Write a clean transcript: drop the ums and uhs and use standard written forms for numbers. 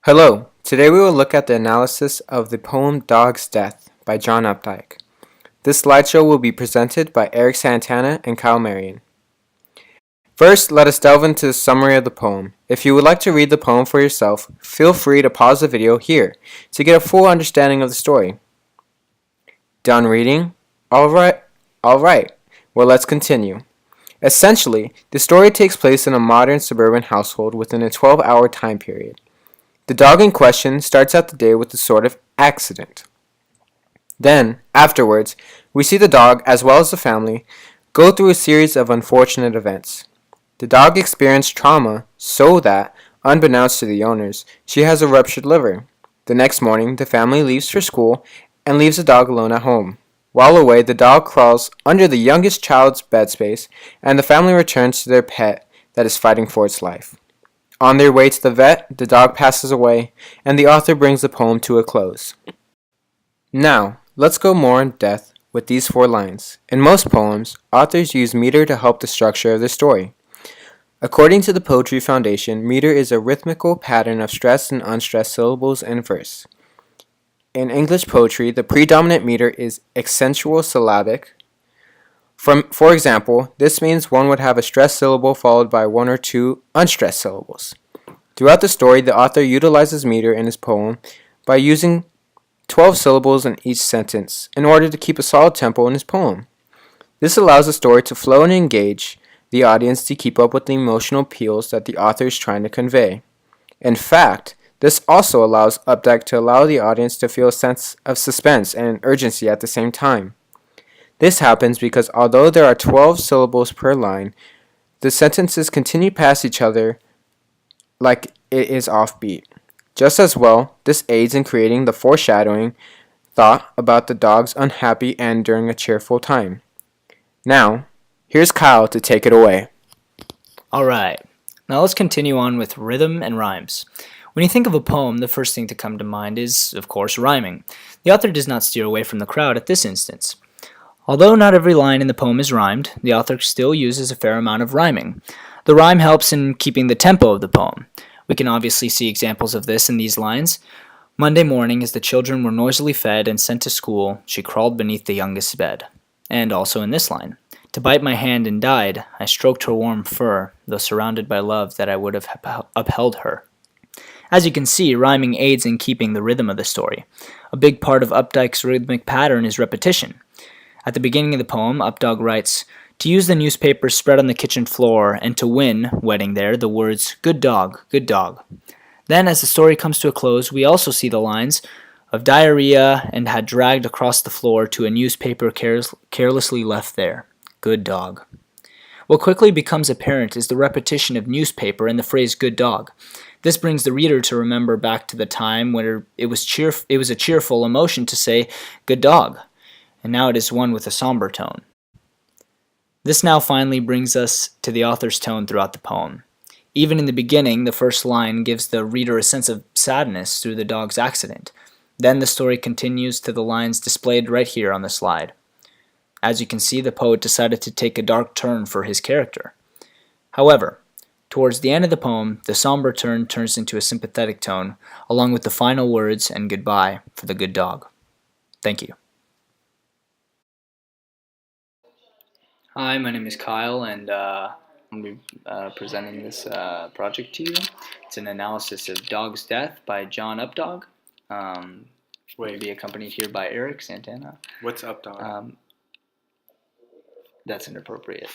Hello, today we will look at the analysis of the poem Dog's Death by John Updike. This slideshow will be presented by Eric Santana and Kyle Maerean. First, let us delve into the summary of the poem. If you would like to read the poem for yourself, feel free to pause the video here to get a full understanding of the story. Done reading? Alright. Well, let's continue. Essentially, the story takes place in a modern suburban household within a 12-hour time period. The dog in question starts out the day with a sort of accident. Then, afterwards, we see the dog, as well as the family, go through a series of unfortunate events. The dog experienced trauma so that, unbeknownst to the owners, she has a ruptured liver. The next morning, the family leaves for school and leaves the dog alone at home. While away, the dog crawls under the youngest child's bed space, and the family returns to their pet that is fighting for its life. On their way to the vet, the dog passes away, and the author brings the poem to a close. Now, let's go more in depth with these 4 lines. In most poems, authors use meter to help the structure of the story. According to the Poetry Foundation, meter is a rhythmical pattern of stressed and unstressed syllables in verse. In English poetry, the predominant meter is accentual syllabic. For example, this means one would have a stressed syllable followed by 1 or 2 unstressed syllables. Throughout the story, the author utilizes meter in his poem by using 12 syllables in each sentence in order to keep a solid tempo in his poem. This allows the story to flow and engage the audience to keep up with the emotional appeals that the author is trying to convey. In fact, this also allows Updike to allow the audience to feel a sense of suspense and urgency at the same time. This happens because although there are 12 syllables per line, the sentences continue past each other like it is offbeat. Just as well, this aids in creating the foreshadowing thought about the dog's unhappy end during a cheerful time. Now, here's Kyle to take it away. Alright, now let's continue on with rhythm and rhymes. When you think of a poem, the first thing to come to mind is, of course, rhyming. The author does not steer away from the crowd at this instance. Although not every line in the poem is rhymed, the author still uses a fair amount of rhyming. The rhyme helps in keeping the tempo of the poem. We can obviously see examples of this in these lines. Monday morning, as the children were noisily fed and sent to school, she crawled beneath the youngest's bed. And also in this line, to bite my hand and died, I stroked her warm fur, though surrounded by love that I would have upheld her. As you can see, rhyming aids in keeping the rhythm of the story. A big part of Updike's rhythmic pattern is repetition. At the beginning of the poem, Updike writes, "To use the newspaper spread on the kitchen floor, and to win, wedding there, the words, 'Good dog, good dog.'" Then, as the story comes to a close, we also see the lines of diarrhea and had dragged across the floor to a newspaper carelessly left there. Good dog. What quickly becomes apparent is the repetition of newspaper and the phrase good dog. This brings the reader to remember back to the time when it was a cheerful emotion to say good dog, and now it is one with a somber tone. This now finally brings us to the author's tone throughout the poem. Even in the beginning, the first line gives the reader a sense of sadness through the dog's accident. Then the story continues to the lines displayed right here on the slide. As you can see, the poet decided to take a dark turn for his character. However, towards the end of the poem, the somber turn turns into a sympathetic tone, along with the final words and goodbye for the good dog. Thank you. Hi, my name is Kyle, and I'm going to be presenting this project to you. It's an analysis of Dog's Death by John Updike. Will be accompanied here by Eric Santana. What's Updike? That's inappropriate.